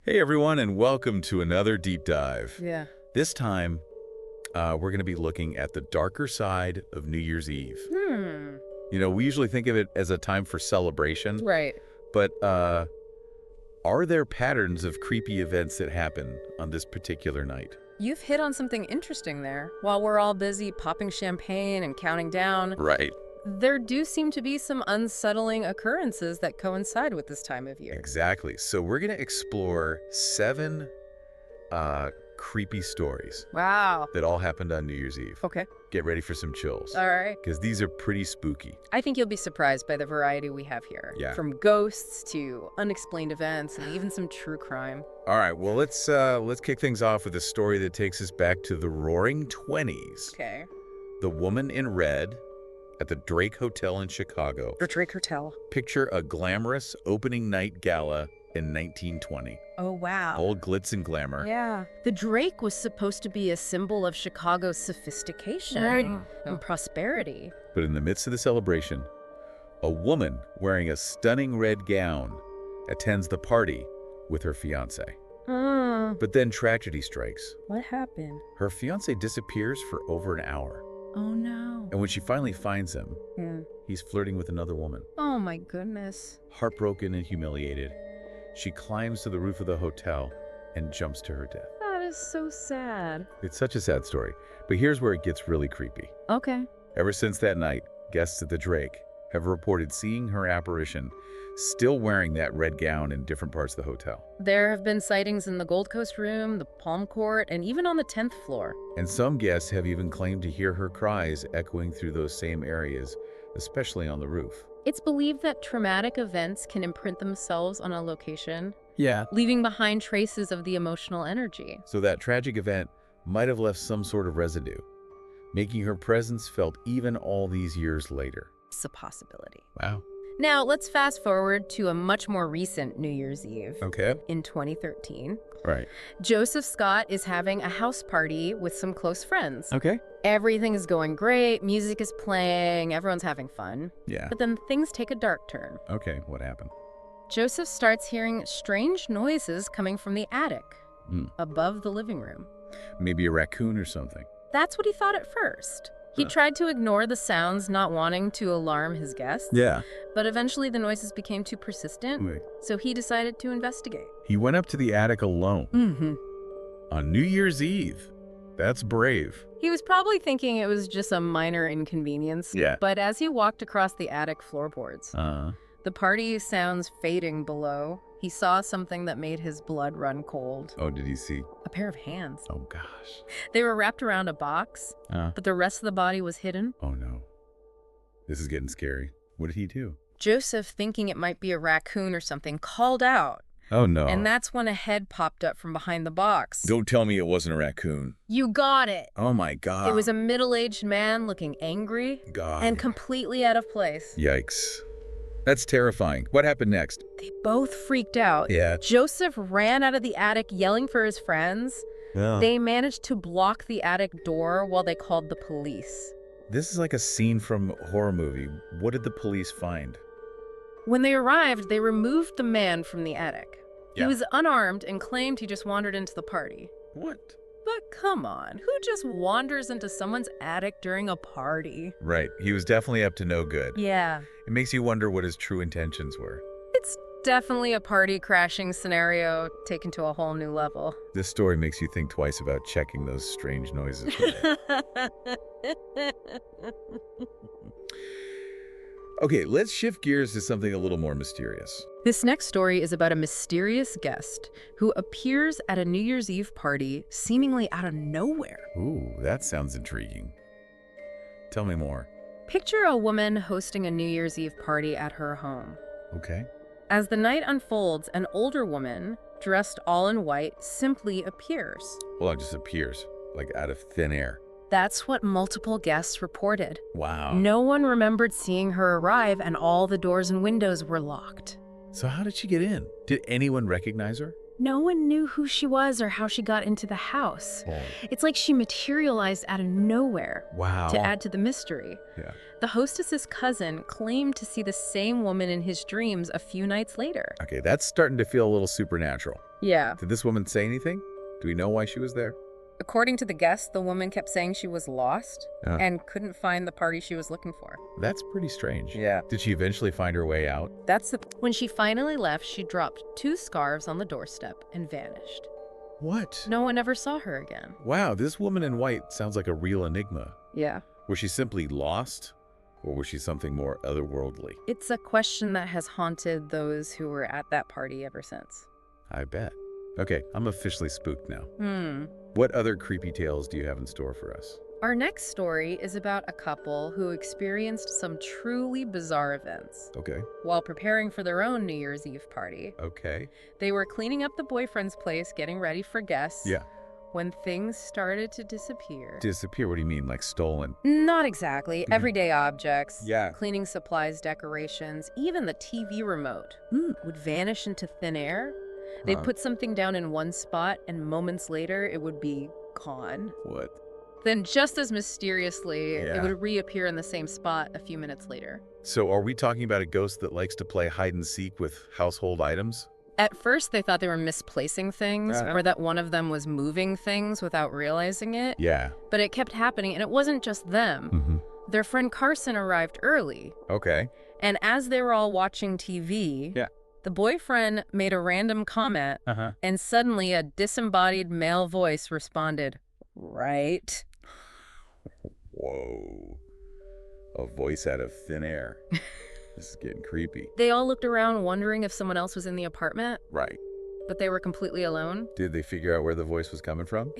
Hey everyone, and welcome to another deep dive. Yeah. This time, we're going to be looking at the darker side of New Year's Eve. You know, we usually think of it as a time for celebration, Right. but are there patterns of creepy events that happen on this particular night? You've hit on something interesting there. While we're all busy popping champagne and counting down, Right. there do seem to be some unsettling occurrences that coincide with this time of year. Exactly. So we're going to explore 7 creepy stories Wow. that all happened on New Year's Eve. Okay. Get ready for some chills, All right. because these are pretty spooky. I think you'll be surprised by the variety we have here. Yeah. From ghosts to unexplained events and even some true crime. All right, well, let's kick things off with a story that takes us back to the Roaring '20s. Okay. The woman in red at the Drake Hotel in Chicago. The Drake Hotel. Picture a glamorous opening night gala in 1920. Oh, wow. All glitz and glamour. Yeah. The Drake was supposed to be a symbol of Chicago's sophistication and prosperity. But in the midst of the celebration, a woman wearing a stunning red gown attends the party with her fiancé. But then tragedy strikes. What happened? Her fiancé disappears for over an hour. Oh, no. And when she finally finds him, he's flirting with another woman. Oh, my goodness. Heartbroken and humiliated, she climbs to the roof of the hotel and jumps to her death. That is so sad. It's such a sad story, but here's where it gets really creepy. Okay. Ever since that night, guests at the Drake have reported seeing her apparition still wearing that red gown in different parts of the hotel. There have been sightings in the Gold Coast Room, the Palm Court, and even on the 10th floor. And some guests have even claimed to hear her cries echoing through those same areas, especially on the roof. It's believed that traumatic events can imprint themselves on a location, Yeah. leaving behind traces of the emotional energy. So that tragic event might have left some sort of residue, making her presence felt even all these years later. It's a possibility. Wow. Now, let's fast forward to a much more recent New Year's Eve. Okay. In 2013. Right. Joseph Scott is having a house party with some close friends. Okay. Everything is going great, music is playing, everyone's having fun. Yeah. But then things take a dark turn. Okay, what happened? Joseph starts hearing strange noises coming from the attic, above the living room. Maybe a raccoon or something. That's what he thought at first. He tried to ignore the sounds, not wanting to alarm his guests. Yeah. But eventually the noises became too persistent, so he decided to investigate. He went up to the attic alone. On New Year's Eve. That's brave. He was probably thinking it was just a minor inconvenience. Yeah. But as he walked across the attic floorboards, the party sounds fading below, he saw something that made his blood run cold. Oh, did he see? A pair of hands. Oh, gosh. They were wrapped around a box, but the rest of the body was hidden. Oh, no. This is getting scary. What did he do? Joseph, thinking it might be a raccoon or something, called out. Oh, no. And that's when a head popped up from behind the box. Don't tell me it wasn't a raccoon. You got it. Oh, my God. It was a middle-aged man looking angry and completely out of place. Yikes. That's terrifying. What happened next? They both freaked out. Yeah. Joseph ran out of the attic yelling for his friends. Yeah. They managed to block the attic door while they called the police. This is like a scene from a horror movie. What did the police find? When they arrived, they removed the man from the attic. Yeah. He was unarmed and claimed he just wandered into the party. What? But come on, who just wanders into someone's attic during a party? Right. He was definitely up to no good. Yeah. It makes you wonder what his true intentions were. It's definitely a party crashing scenario taken to a whole new level. This story makes you think twice about checking those strange noises. Okay, let's shift gears to something a little more mysterious. This next story is about a mysterious guest who appears at a New Year's Eve party seemingly out of nowhere. Ooh, that sounds intriguing. Tell me more. Picture a woman hosting a New Year's Eve party at her home. Okay. As the night unfolds, an older woman, dressed all in white, simply appears. Well, it just appears, like out of thin air. That's what multiple guests reported. Wow. No one remembered seeing her arrive, and all the doors and windows were locked. So how did she get in? Did anyone recognize her? No one knew who she was or how she got into the house. Oh. It's like she materialized out of nowhere. Wow. To add to the mystery. Yeah. The hostess's cousin claimed to see the same woman in his dreams a few nights later. Okay, that's starting to feel a little supernatural. Yeah. Did this woman say anything? Do we know why she was there? According to the guests, the woman kept saying she was lost and couldn't find the party she was looking for. That's pretty strange. Yeah. Did she eventually find her way out? When she finally left, she dropped 2 scarves on the doorstep and vanished. What? No one ever saw her again. Wow, this woman in white sounds like a real enigma. Yeah. Was she simply lost, or was she something more otherworldly? It's a question that has haunted those who were at that party ever since. I bet. Okay, I'm officially spooked now. What other creepy tales do you have in store for us? Our next story is about a couple who experienced some truly bizarre events. Okay. While preparing for their own New Year's Eve party. Okay. They were cleaning up the boyfriend's place, getting ready for guests. Yeah. When things started to disappear. Disappear? What do you mean, like stolen? Not exactly. Everyday objects. Yeah. Cleaning supplies, decorations, even the TV remote would vanish into thin air. They'd put something down in one spot, and moments later, it would be gone. What? Then just as mysteriously, it would reappear in the same spot a few minutes later. So are we talking about a ghost that likes to play hide and seek with household items? At first, they thought they were misplacing things or that one of them was moving things without realizing it. Yeah. But it kept happening, and it wasn't just them. Their friend Carson arrived early. Okay. And as they were all watching TV, the boyfriend made a random comment, and suddenly a disembodied male voice responded, "Right?" Whoa. A voice out of thin air. This is getting creepy. They all looked around wondering if someone else was in the apartment. Right. But they were completely alone. Did they figure out where the voice was coming from?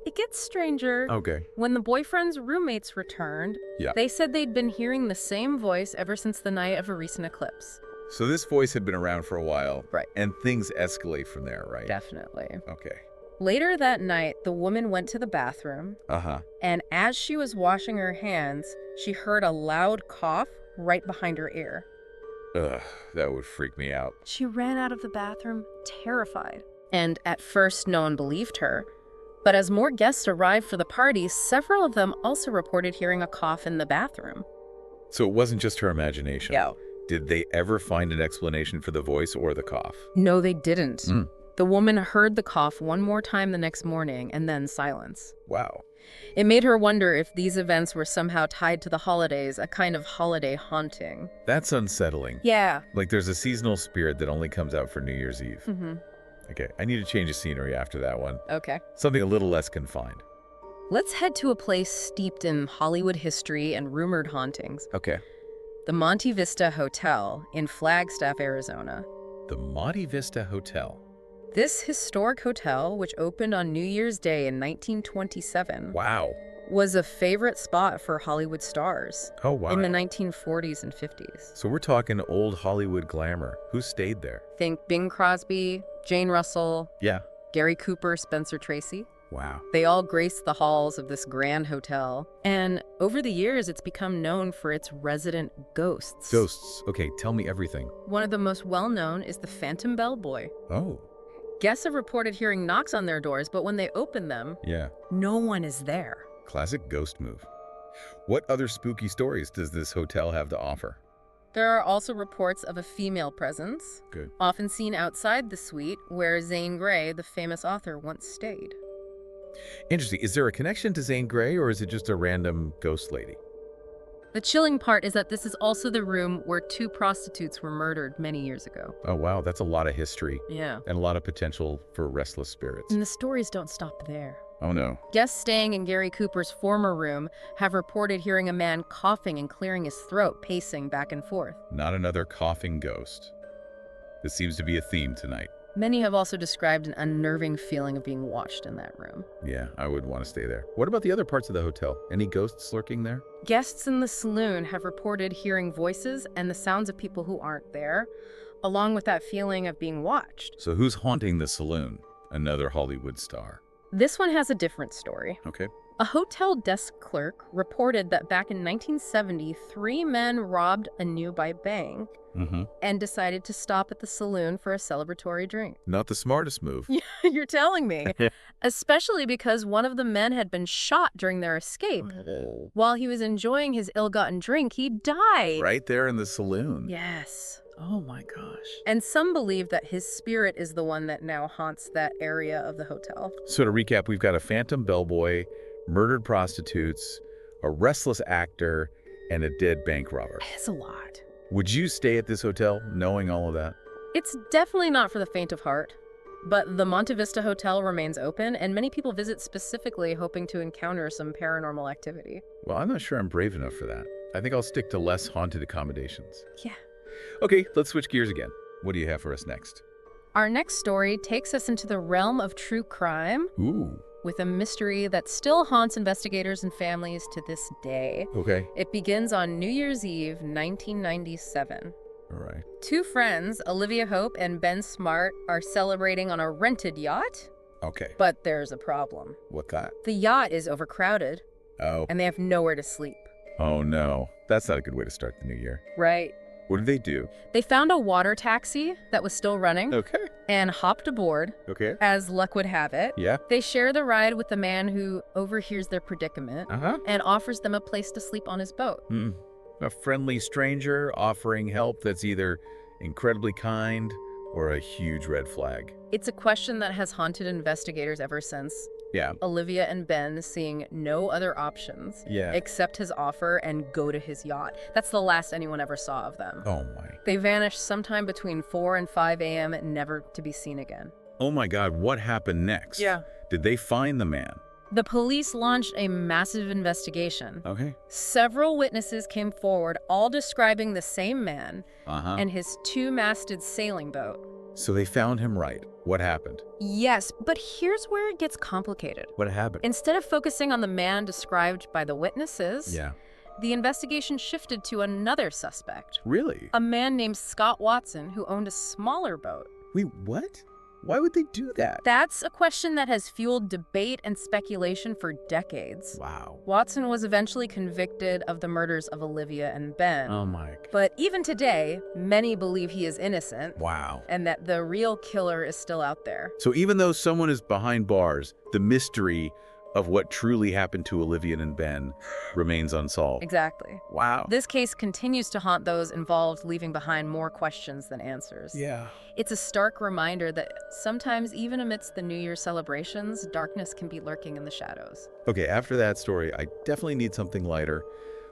It gets stranger. Okay. When the boyfriend's roommates returned, they said they'd been hearing the same voice ever since the night of a recent eclipse. So this voice had been around for a while. Right. And things escalate from there, right? Definitely. Okay. Later that night, the woman went to the bathroom. And as she was washing her hands, she heard a loud cough right behind her ear. Ugh, that would freak me out. She ran out of the bathroom, terrified. And at first, no one believed her. But as more guests arrived for the party, several of them also reported hearing a cough in the bathroom. So it wasn't just her imagination. No. Did they ever find an explanation for the voice or the cough? No, they didn't. The woman heard the cough one more time the next morning, and then silence. Wow. It made her wonder if these events were somehow tied to the holidays, a kind of holiday haunting. That's unsettling. Yeah. Like there's a seasonal spirit that only comes out for New Year's Eve. Okay, I need to change the scenery after that one. Okay. Something a little less confined. Let's head to a place steeped in Hollywood history and rumored hauntings. Okay. The Monte Vista Hotel in Flagstaff, Arizona. The Monte Vista Hotel. This historic hotel, which opened on New Year's Day in 1927, Wow. was a favorite spot for Hollywood stars. Oh, wow. In the 1940s and 50s. So we're talking old Hollywood glamour. Who stayed there? Think Bing Crosby, Jane Russell, Yeah. Gary Cooper, Spencer Tracy. Wow. They all graced the halls of this grand hotel. And over the years, it's become known for its resident ghosts. Ghosts. Okay, tell me everything. One of the most well-known is the Phantom Bellboy. Oh. Guests have reported hearing knocks on their doors, but when they open them, no one is there. Classic ghost move. What other spooky stories does this hotel have to offer? There are also reports of a female presence, Good. often seen outside the suite where Zane Grey, the famous author, once stayed. Interesting. Is there a connection to Zane Grey, or is it just a random ghost lady? The chilling part is that this is also the room where 2 prostitutes were murdered many years ago. Oh, wow. That's a lot of history. Yeah. And a lot of potential for restless spirits. And the stories don't stop there. Oh, no. Guests staying in Gary Cooper's former room have reported hearing a man coughing and clearing his throat, pacing back and forth. Not another coughing ghost. This seems to be a theme tonight. Many have also described an unnerving feeling of being watched in that room. Yeah, I would want to stay there. What about the other parts of the hotel? Any ghosts lurking there? Guests in the saloon have reported hearing voices and the sounds of people who aren't there, along with that feeling of being watched. So who's haunting the saloon? Another Hollywood star. This one has a different story. Okay. A hotel desk clerk reported that back in 1970, 3 men robbed a nearby bank and decided to stop at the saloon for a celebratory drink. Not the smartest move. You're telling me. Especially because one of the men had been shot during their escape. While he was enjoying his ill-gotten drink, he died. Right there in the saloon. Yes. Oh my gosh. And some believe that his spirit is the one that now haunts that area of the hotel. So to recap, we've got a phantom bellboy, murdered prostitutes, a restless actor, and a dead bank robber. It's a lot. Would you stay at this hotel knowing all of that? It's definitely not for the faint of heart. But the Monte Vista Hotel remains open, and many people visit specifically hoping to encounter some paranormal activity. Well, I'm not sure I'm brave enough for that. I think I'll stick to less haunted accommodations. Yeah. Okay, let's switch gears again. What do you have for us next? Our next story takes us into the realm of true crime, Ooh. with a mystery that still haunts investigators and families to this day. Okay. It begins on New Year's Eve, 1997. All right. Two friends, Olivia Hope and Ben Smart, are celebrating on a rented yacht. Okay. But there's a problem. What that? The yacht is overcrowded, Oh. and they have nowhere to sleep. Oh no. That's not a good way to start the new year. Right. What did they do? They found a water taxi that was still running Okay. and hopped aboard. Okay. As luck would have it, Yeah. they share the ride with the man who overhears their predicament Uh-huh. and offers them a place to sleep on his boat. A friendly stranger offering help that's either incredibly kind or a huge red flag. It's a question that has haunted investigators ever since. Yeah. Olivia and Ben seeing no other options Yeah. accept his offer and go to his yacht. That's the last anyone ever saw of them. Oh my. They vanished sometime between 4 and 5 a.m., never to be seen again. Oh my God, what happened next? Yeah. Did they find the man? The police launched a massive investigation. Okay. Several witnesses came forward, all describing the same man Uh-huh. and his two-masted sailing boat. So they found him right. What happened? Yes, but here's where it gets complicated. What happened? Instead of focusing on the man described by the witnesses, Yeah. the investigation shifted to another suspect, Really? a man named Scott Watson who owned a smaller boat. Wait, what? Why would they do that? That's a question that has fueled debate and speculation for decades. Wow. Watson was eventually convicted of the murders of Olivia and Ben. Oh my. But even today, many believe he is innocent Wow. and that the real killer is still out there. So even though someone is behind bars, the mystery of what truly happened to Olivia and Ben remains unsolved. Exactly. Wow. This case continues to haunt those involved, leaving behind more questions than answers. Yeah. It's a stark reminder that sometimes, even amidst the New Year celebrations, darkness can be lurking in the shadows. Okay, after that story, I definitely need something lighter.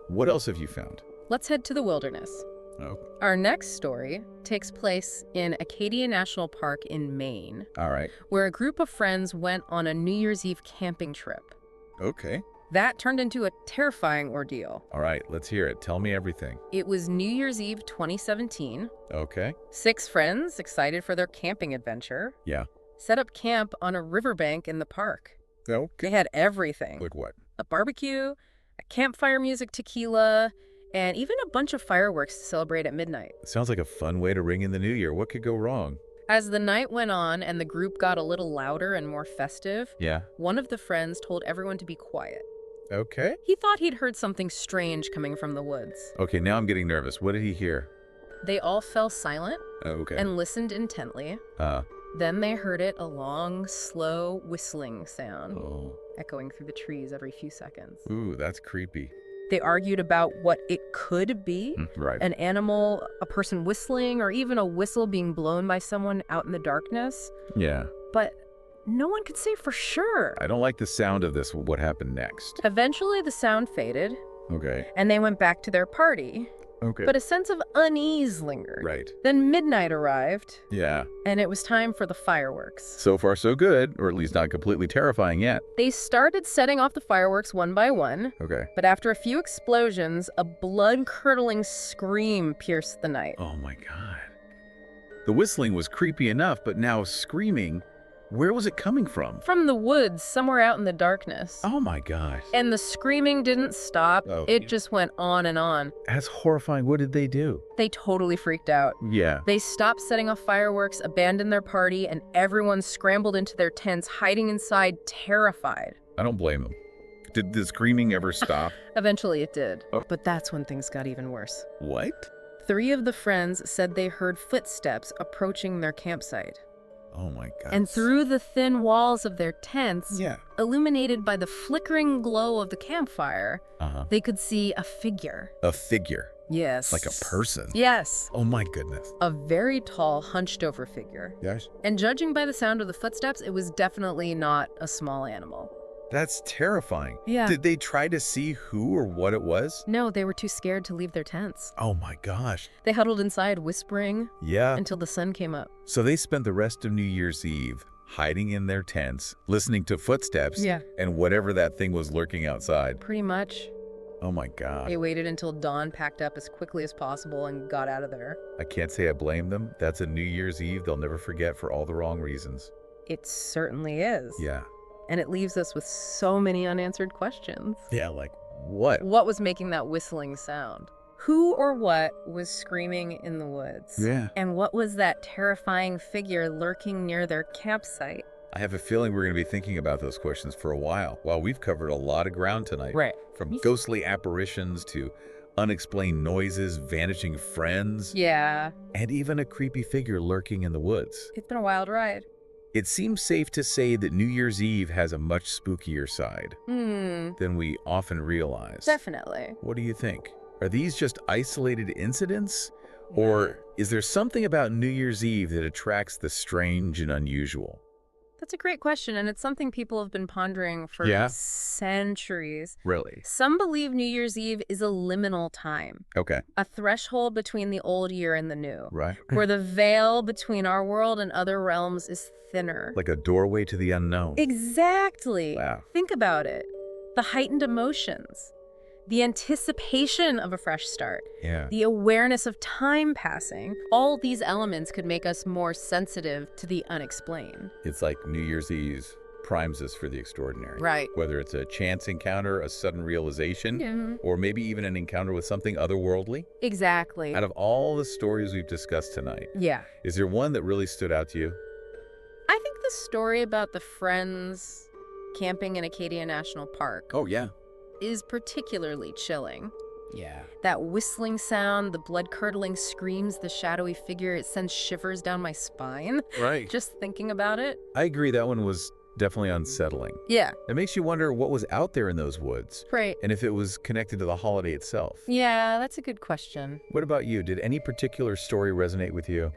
What else have you found? Let's head to the wilderness. Oh, Our next story takes place in Acadia National Park in Maine, all right. where a group of friends went on a New Year's Eve camping trip. Okay. That turned into a terrifying ordeal. All right, let's hear it. Tell me everything. It was New Year's Eve 2017. Okay. 6 friends, excited for their camping adventure, Yeah. set up camp on a riverbank in the park. Okay. They had everything. Like what? A barbecue, a campfire music tequila, and even a bunch of fireworks to celebrate at midnight. Sounds like a fun way to ring in the new year. What could go wrong? As the night went on and the group got a little louder and more festive, Yeah. one of the friends told everyone to be quiet. Okay. He thought he'd heard something strange coming from the woods. Okay, now I'm getting nervous. What did he hear? They all fell silent Okay. and listened intently. Then they heard a long, slow whistling sound, Oh. echoing through the trees every few seconds. Ooh, that's creepy. They argued about what it could be. Right. An animal, a person whistling, or even a whistle being blown by someone out in the darkness. Yeah. But no one could say for sure. I don't like the sound of this. What happened next? Eventually, the sound faded, Okay. and they went back to their party. Okay. But a sense of unease lingered. Right. Then midnight arrived, Yeah. and it was time for the fireworks. So far, so good, or at least not completely terrifying yet. They started setting off the fireworks one by one, Okay. but after a few explosions, a blood-curdling scream pierced the night. Oh my God. The whistling was creepy enough, but now screaming, where was it coming from? From the woods, somewhere out in the darkness. Oh my gosh. And the screaming didn't stop. Oh. It just went on and on. That's horrifying. What did they do? They totally freaked out. Yeah. They stopped setting off fireworks, abandoned their party, and everyone scrambled into their tents, hiding inside, terrified. I don't blame them. Did the screaming ever stop? Eventually it did. Oh. But that's when things got even worse. What? 3 of the friends said they heard footsteps approaching their campsite. Oh my God. And through the thin walls of their tents, Yeah. illuminated by the flickering glow of the campfire, Uh-huh. they could see a figure. A figure. Yes. Like a person? Yes. Oh my goodness. A very tall, hunched-over figure. Yes. And judging by the sound of the footsteps, it was definitely not a small animal. That's terrifying. Yeah. Did they try to see who or what it was? No, they were too scared to leave their tents. Oh my gosh. They huddled inside, whispering Yeah. until the sun came up. So they spent the rest of New Year's Eve hiding in their tents, listening to footsteps and whatever that thing was lurking outside. Pretty much. Oh my God. They waited until dawn, packed up as quickly as possible, and got out of there. I can't say I blame them. That's a New Year's Eve they'll never forget for all the wrong reasons. It certainly is. Yeah. And it leaves us with so many unanswered questions. Yeah, like what? What was making that whistling sound? Who or what was screaming in the woods? Yeah. And what was that terrifying figure lurking near their campsite? I have a feeling we're going to be thinking about those questions for a while. While we've covered a lot of ground tonight. Right. From ghostly apparitions to unexplained noises, vanishing friends. Yeah. And even a creepy figure lurking in the woods. It's been a wild ride. It seems safe to say that New Year's Eve has a much spookier side than we often realize. Definitely. What do you think? Are these just isolated incidents? Or is there something about New Year's Eve that attracts the strange and unusual? That's a great question, and it's something people have been pondering for centuries. Really? Some believe New Year's Eve is a liminal time, Okay. a threshold between the old year and the new, Right. where the veil between our world and other realms is thinner. Like a doorway to the unknown. Exactly. Wow. Think about it. The heightened emotions, the anticipation of a fresh start, Yeah. the awareness of time passing, all these elements could make us more sensitive to the unexplained. It's like New Year's Eve primes us for the extraordinary. Right. Whether it's a chance encounter, a sudden realization, or maybe even an encounter with something otherworldly. Exactly. Out of all the stories we've discussed tonight, Yeah. is there one that really stood out to you? I think the story about the friends camping in Acadia National Park Oh, yeah. is particularly chilling. Yeah. That whistling sound, the blood-curdling screams, the shadowy figure, it sends shivers down my spine. Right. Just thinking about it. I agree that one was definitely unsettling. Yeah. It makes you wonder what was out there in those woods Right. and if it was connected to the holiday itself. Yeah, that's a good question. What about you? Did any particular story resonate with you?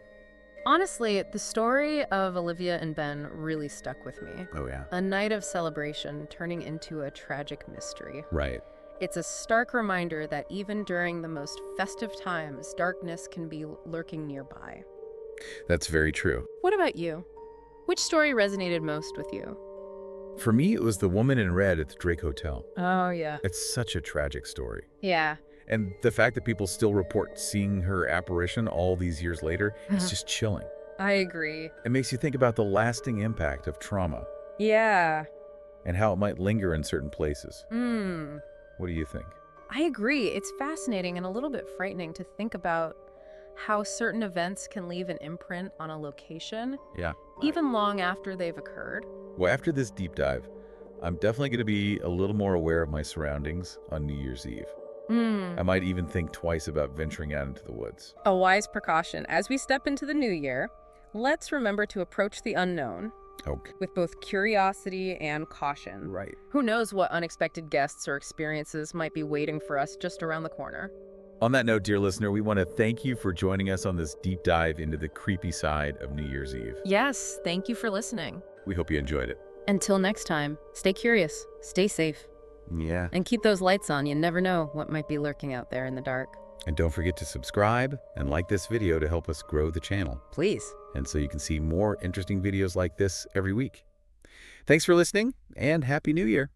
Honestly, the story of Olivia and Ben really stuck with me. Oh, yeah. A night of celebration turning into a tragic mystery. Right. It's a stark reminder that even during the most festive times, darkness can be lurking nearby. That's very true. What about you? Which story resonated most with you? For me, it was the woman in red at the Drake Hotel. Oh, yeah. It's such a tragic story. Yeah. And the fact that people still report seeing her apparition all these years later is just chilling. I agree. It makes you think about the lasting impact of trauma Yeah. and how it might linger in certain places. Hmm. What do you think? I agree. It's fascinating and a little bit frightening to think about how certain events can leave an imprint on a location, Yeah. even long after they've occurred. Well, after this deep dive, I'm definitely going to be a little more aware of my surroundings on New Year's Eve. I might even think twice about venturing out into the woods. A wise precaution. As we step into the new year, let's remember to approach the unknown Okay. with both curiosity and caution. Right. Who knows what unexpected guests or experiences might be waiting for us just around the corner. On that note, dear listener, we want to thank you for joining us on this deep dive into the creepy side of New Year's Eve. Yes, thank you for listening. We hope you enjoyed it. Until next time, stay curious, stay safe, Yeah. and keep those lights on. You never know what might be lurking out there in the dark. And don't forget to subscribe and like this video to help us grow the channel. Please. And so you can see more interesting videos like this every week. Thanks for listening, and Happy New Year.